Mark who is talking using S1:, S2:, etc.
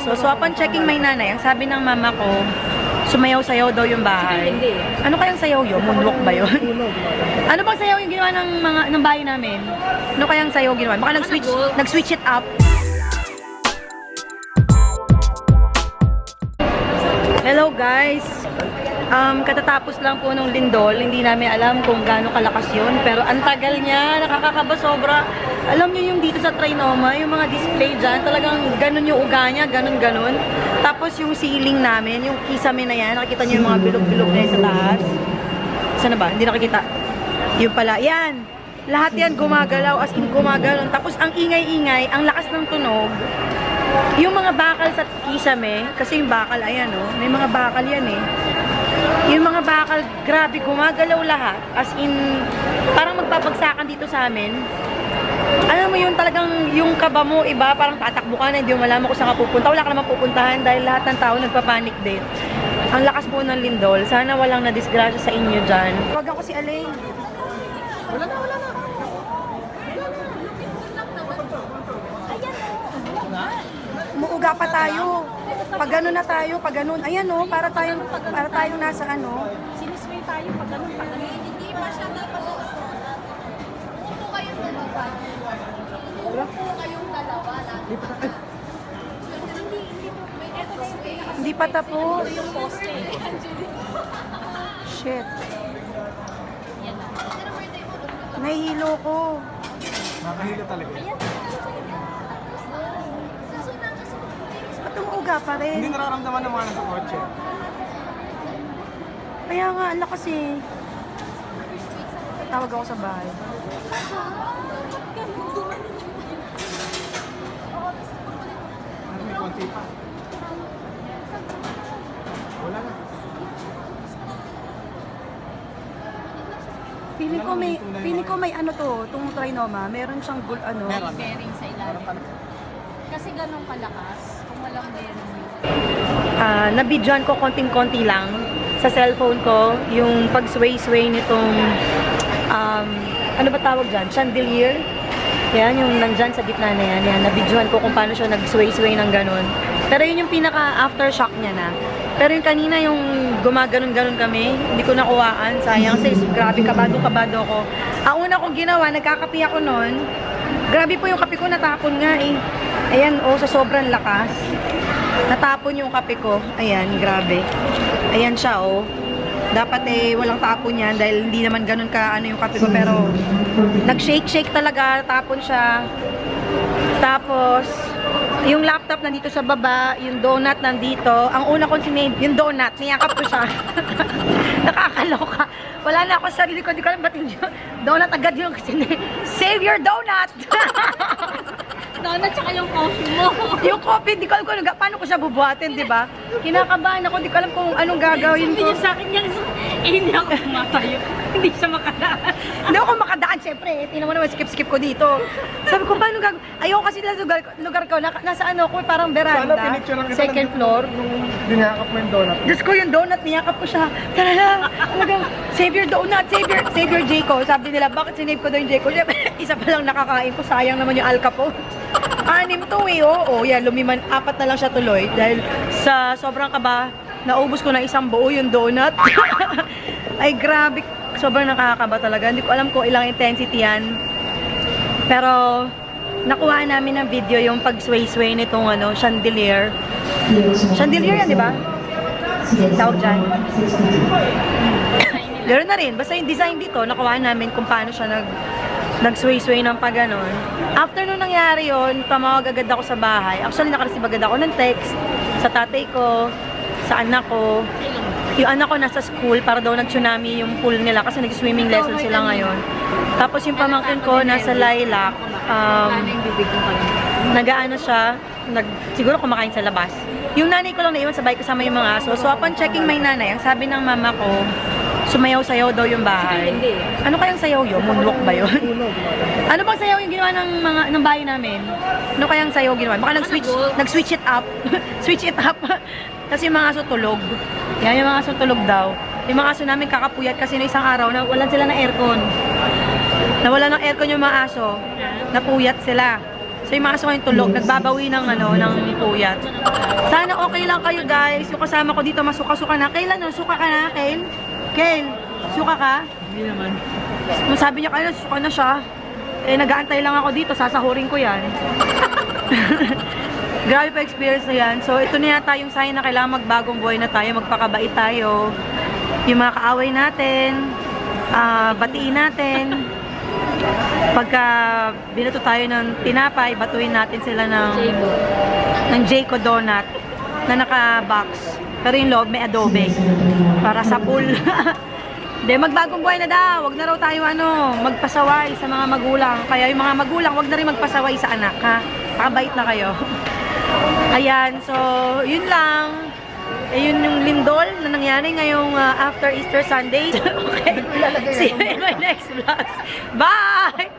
S1: aso. So upon checking my nanay, ang sabi ng mama ko, sumayaw-sayaw daw yung bahay. Ano kayang sayaw yun? Moonwalk ba yun? Ano bang sayaw yung ginawa ng bahay namin? Ano kayang sayaw ginawa? Baka nag-switch it up. Hello guys! Katatapos lang po nung Lindol, hindi namin alam kung gaano kalakas yun. Pero ang tagal niya, nakakakaba sobra. Alam niyo yung dito sa Trinoma, yung mga display dyan, talagang ganun yung uga niya, ganun. Tapos yung ceiling namin, yung kisame na yan, nakikita niyo yung mga bilog-bilog na yan sa taas. Sana ba? Hindi nakikita. Yung pala, yan! Lahat yan gumagalaw, as in gumagalaw. Tapos ang ingay-ingay, ang lakas ng tunog. Yung mga bakal sa kisame, kasi yung bakal, ayan o, may mga bakal yan eh. Yung mga bakal, grabe, gumagalaw lahat. As in, parang magpapagsakan dito sa amin. Alam mo yun, talagang yung kaba mo, iba, parang tatakbo ka na, hindi mo malaman kung saan ka pupunta. Wala ka naman pupuntahan dahil lahat ng tao nagpapanik din. Ang lakas po ng Lindol. Sana walang nadisgrasya sa inyo dyan. Huwag ako si Alain. Wala na. Umuuga pa tayo. Pag gano'n na tayo, pag gano'n. Ayan o, para tayong nasa ano.
S2: Sinisway tayo pag gano'n. Hindi pa siya na po. Upo kayong dalawa. Upo kayong dalawa.
S1: Hindi pa tapos.
S2: Yung poste.
S1: Shit. Nahihilo ko.
S3: Nakahilo talaga.
S1: Ba't umuuga pa rin?
S3: Hindi nararamdaman ng mga nasa kotse.
S1: Kaya nga, ang lakas eh. Tawag ako sa bahay.
S3: May konti pa. Wala na.
S1: Feeling ko may ano to, itong Trinoma, meron siyang ano.
S3: Meron.
S2: Bearing sa ilalim. Kasi ganun kalakas. Kung walang bearing.
S1: Nabidyoan ko konting-konti lang sa cellphone ko, yung pag-sway-sway nitong, ano ba tawag dyan? Chandelier? Yan, yung nandyan sa gitna na yan. Yan, nabidyoan ko kung paano siya nag-sway-sway ng ganun. Pero yun yung pinaka-aftershock niya na. Pero yung kanina, yung gumaganon-ganon kami, hindi ko nakuhaan. Sayang, sis, grabe, kabado ako. Ang una kong ginawa, nagkakapi ako nun. Grabe po yung kape ko, natapon nga eh. Ayan, oh, sa sobrang lakas. Natapon yung kape ko. Ayan, grabe. Ayan siya, oh. Dapat eh, walang tapon yan dahil hindi naman ganun ka ano yung kape ko. Pero, nag-shake-shake talaga, tapon siya. Tapos, yung laptop nandito sa baba, yung donut nandito. Ang una kong sinave, yung donut, niyakap ko siya. Nakakaloka. Wala na ako sa sarili ko, hindi ko alam ba't yung donut agad yung sinave. Save your donut!
S2: Donut tsaka yung coffee mo.
S1: Yung coffee, hindi ko alam kung paano ko siya bubuhatin, di ba? Kinakabahan ako, hindi ko alam kung anong gagawin
S2: Sabi
S1: ko.
S2: niya sa akin yan, hindi ako kumatayo. Hindi siya makadaan.
S1: Hindi ako makadaan, syempre. Tingnan mo naman, skip ko dito. Sabi ko, paano gagawin? Ayoko kasi na lugar ko, nasa ano ko, parang veranda. Second floor.
S3: Nung dinakap mo yung donut.
S1: Diyos ko, yung donut, niyakap ko siya. Tara na, talagang, save your donut, save your Jayco. Sabi nila, bakit sinave ko daw yung Jayco? Isa pa lang nakakain ko, sayang naman yung alka po. Anim to eh, oo. Yan, lumiman, 4 na lang siya tuloy. Dahil sa sobrang kaba, naubos ko na isang buo yung donut. Ay, grabe. Sobrang nakakaba talaga. Hindi ko alam kung ilang intensity yan. Pero, nakuha namin ng video yung pag-sway-sway nitong ano, chandelier. Chandelier yan, di ba? Tawag dyan. Ganoon na rin. Basta yung design dito, nakuha namin kung paano siya nag-sway-sway ng pag ganon. After nung nangyari yun, tumawag agad ako sa bahay. Actually, nakareceive agad ako ng text sa tatay ko, sa anak ko. Yung anak ko nasa school para daw nag-tsunami yung pool nila kasi nag-swimming lesson sila ngayon. Tapos yung pamangkin ko nasa Lilac, nag-aano siya, siguro kumakain sa labas. Yung nanay ko lang naiwan sa bahay kasama yung mga aso. So upon checking my nanay, ang sabi ng mama ko, sumayaw-sayaw daw yung bahay. Ano kayang sayaw yun? Moonwalk ba yun? Ano bang sayaw yung ginawa ng bahay namin? Ano kayang sayaw ginawa? Baka nag-switch it up. Switch it up. Kasi yung mga aso tulog. Yan, yung mga aso tulog daw. Yung mga aso namin kakapuyat kasi na isang araw na walan sila ng aircon. Nawala ng aircon yung mga aso. Napuyat sila. So yung mga aso yung tulog, nagbabawi ng ng puyat. Sana okay lang kayo guys. Yung kasama ko dito masuka-suka na. Kailan suka ka na, Kail? Kail, suka ka?
S3: Hindi naman.
S1: Sabi niya kaya suka na siya. Eh nag-aantay lang ako dito, sasahurin ko yan. Grabe pa experience na yan. So ito na yata yung sign na kailangan magbagong buhay na tayo, magpakabait tayo. Yung mga kaaway natin, batiin natin. Pagka binato tayo ng tinapay, batuin natin sila ng Jayco donut na naka-box. Pero yung loob may adobe para sa pool. Hindi, magbagong buhay na daw. Wag na raw tayo magpasaway sa mga magulang. Kaya yung mga magulang, wag na rin magpasaway sa anak, ha? Pakabait na kayo. Ayan, so yun lang. Yun yung lindol na nangyari ngayong after Easter Sunday. Okay. See you in my next vlog. Bye!